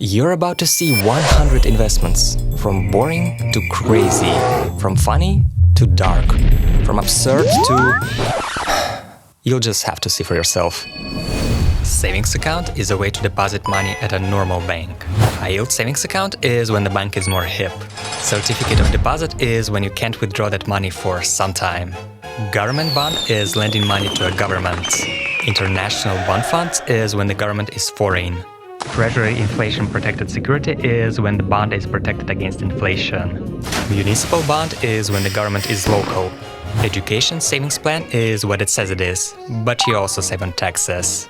You're about to see 100 investments, from boring to crazy, from funny to dark, from absurd to... You'll just have to see for yourself. Savings account is a way to deposit money at a normal bank. High-yield savings account is when the bank is more hip. Certificate of deposit is when you can't withdraw that money for some time. Government bond is lending money to a government. International bond fund is when the government is foreign. Treasury inflation-protected security is when the bond is protected against inflation. Municipal bond is when the government is local. Education savings plan is what it says it is, but you also save on taxes.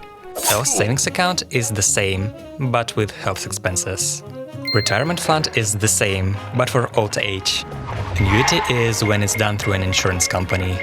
Health savings account is the same, but with health expenses. Retirement fund is the same, but for old age. Annuity is when it's done through an insurance company.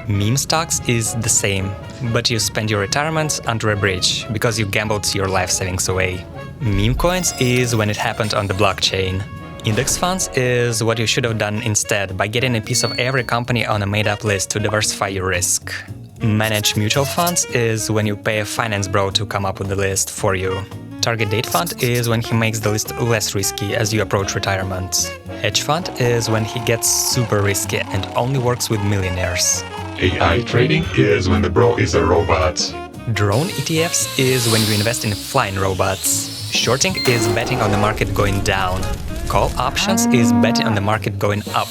Meme stocks is the same, but you spend your retirement under a bridge because you gambled your life savings away. Meme coins is when it happened on the blockchain. Index funds is what you should have done instead by getting a piece of every company on a made-up list to diversify your risk. Managed mutual funds is when you pay a finance bro to come up with the list for you. Target date fund is when he makes the list less risky as you approach retirement. Hedge fund is when he gets super risky and only works with millionaires. AI trading is when the bro is a robot. Drone ETFs is when you invest in flying robots. Shorting is betting on the market going down. Call options is betting on the market going up.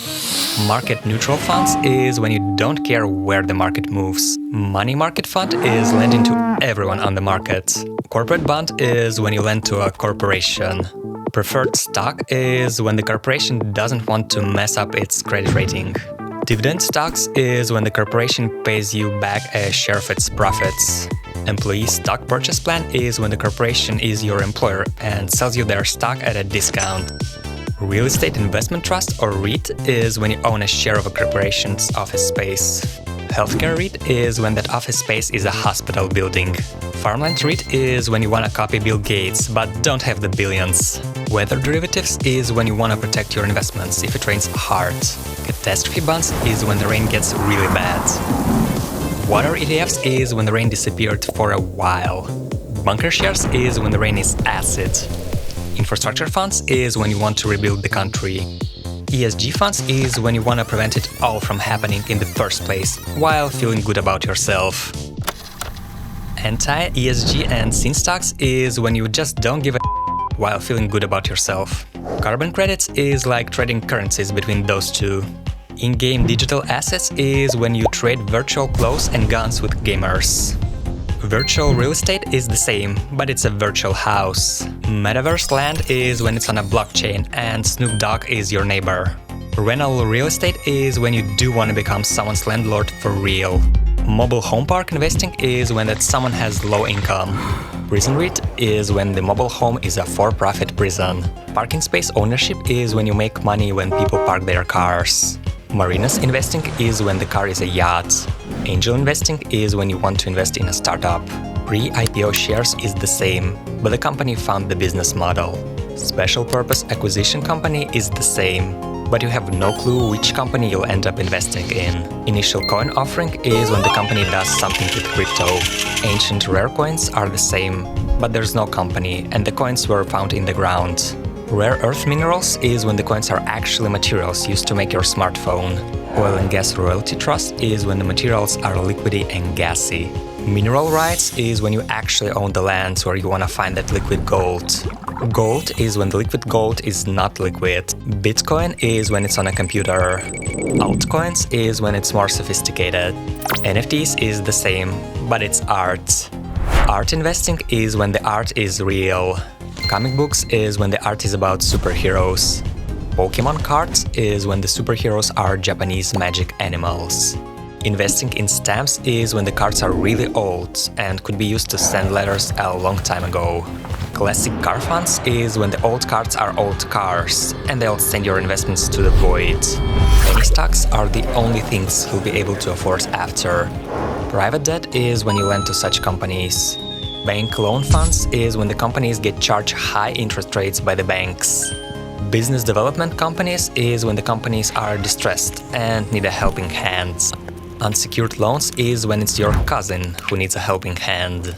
Market neutral funds is when you don't care where the market moves. Money market fund is lending to everyone on the market. Corporate bond is when you lend to a corporation. Preferred stock is when the corporation doesn't want to mess up its credit rating. Dividend stocks is when the corporation pays you back a share of its profits. Employee stock purchase plan is when the corporation is your employer and sells you their stock at a discount. Real estate investment trust or REIT is when you own a share of a corporation's office space. Healthcare REIT is when that office space is a hospital building. Farmland REIT is when you want to copy Bill Gates but don't have the billions. Weather derivatives is when you want to protect your investments if it rains hard. Catastrophe bonds is when the rain gets really bad. Water ETFs is when the rain disappeared for a while. Bunker shares is when the rain is acid. Infrastructure funds is when you want to rebuild the country. ESG funds is when you want to prevent it all from happening in the first place, while feeling good about yourself. Anti-ESG and sin stocks is when you just don't give a while feeling good about yourself. Carbon credits is like trading currencies between those two. In-game digital assets is when you trade virtual clothes and guns with gamers. Virtual real estate is the same, but it's a virtual house. Metaverse land is when it's on a blockchain and Snoop Dogg is your neighbor. Rental real estate is when you do want to become someone's landlord for real. Mobile home park investing is when that someone has low income. Prison REIT is when the mobile home is a for-profit prison. Parking space ownership is when you make money when people park their cars. Marinas investing is when the car is a yacht. Angel investing is when you want to invest in a startup. Pre-IPO shares is the same, but the company found the business model. Special purpose acquisition company is the same, but you have no clue which company you'll end up investing in. Initial coin offering is when the company does something with crypto. Ancient rare coins are the same, but there's no company and the coins were found in the ground. Rare earth minerals is when the coins are actually materials used to make your smartphone. Oil and gas royalty trust is when the materials are liquidy and gassy. Mineral rights is when you actually own the lands where you want to find that liquid gold. Gold is when the liquid gold is not liquid. Bitcoin is when it's on a computer. Altcoins is when it's more sophisticated. NFTs is the same, but it's art. Art investing is when the art is real. Comic books is when the art is about superheroes. Pokémon cards is when the superheroes are Japanese magic animals. Investing in stamps is when the cards are really old and could be used to send letters a long time ago. Classic car funds is when the old cards are old cars and they'll send your investments to the void. Penny stocks are the only things you'll be able to afford after. Private debt is when you lend to such companies. Bank loan funds is when the companies get charged high interest rates by the banks. Business development companies is when the companies are distressed and need a helping hand. Unsecured loans is when it's your cousin who needs a helping hand.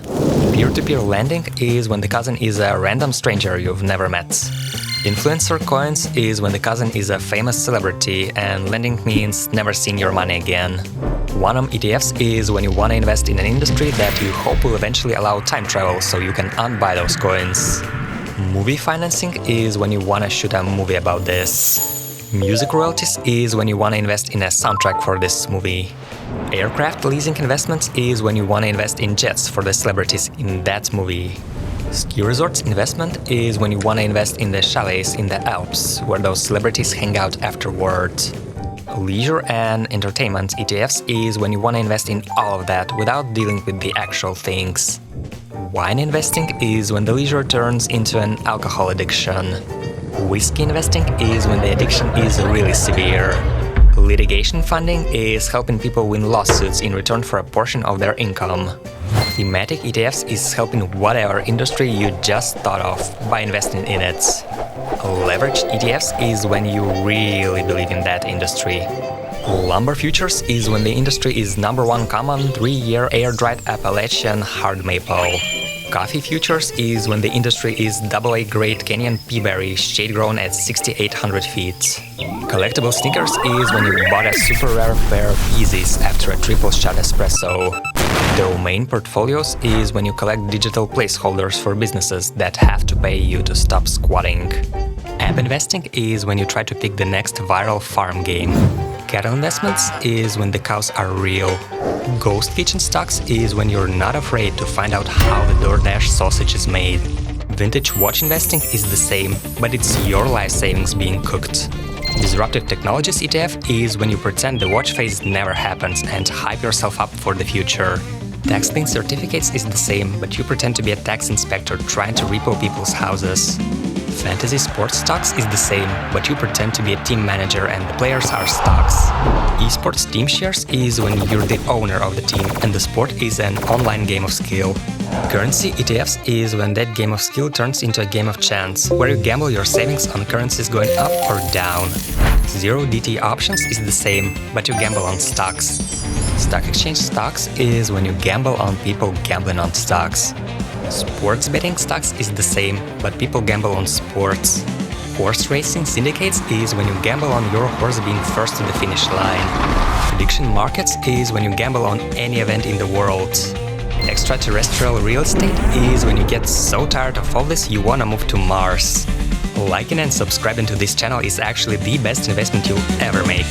Peer-to-peer lending is when the cousin is a random stranger you've never met. Influencer coins is when the cousin is a famous celebrity, and lending means never seeing your money again. One-arm ETFs is when you want to invest in an industry that you hope will eventually allow time travel so you can unbuy those coins. Movie financing is when you want to shoot a movie about this. Music royalties is when you want to invest in a soundtrack for this movie. Aircraft leasing investments is when you want to invest in jets for the celebrities in that movie. Ski resorts investment is when you want to invest in the chalets in the Alps, where those celebrities hang out afterward. Leisure and entertainment ETFs is when you want to invest in all of that without dealing with the actual things. Wine investing is when the leisure turns into an alcohol addiction. Whiskey investing is when the addiction is really severe. Litigation funding is helping people win lawsuits in return for a portion of their income. Thematic ETFs is helping whatever industry you just thought of by investing in it. Leveraged ETFs is when you really believe in that industry. Lumber futures is when the industry is #1 common 3-year air-dried Appalachian hard maple. Coffee futures is when the industry is AA grade Kenyan peaberry shade-grown at 6,800 feet. Collectible sneakers is when you bought a super rare pair of Yeezys after a triple shot espresso. Domain portfolios is when you collect digital placeholders for businesses that have to pay you to stop squatting. App investing is when you try to pick the next viral farm game. Cattle investments is when the cows are real. Ghost kitchen stocks is when you're not afraid to find out how the DoorDash sausage is made. Vintage watch investing is the same, but it's your life savings being cooked. Disruptive technologies ETF is when you pretend the watch phase never happens and hype yourself up for the future. Tax lien certificates is the same, but you pretend to be a tax inspector trying to repo people's houses. Fantasy sports stocks is the same, but you pretend to be a team manager and the players are stocks. Esports team shares is when you're the owner of the team and the sport is an online game of skill. Currency ETFs is when that game of skill turns into a game of chance, where you gamble your savings on currencies going up or down. Zero DT options is the same, but you gamble on stocks. Stock exchange stocks is when you gamble on people gambling on stocks. Sports betting stocks is the same, but people gamble on sports. Horse racing syndicates is when you gamble on your horse being first to the finish line. Prediction markets is when you gamble on any event in the world. Extraterrestrial real estate is when you get so tired of all this you wanna move to Mars. Liking and subscribing to this channel is actually the best investment you'll ever make.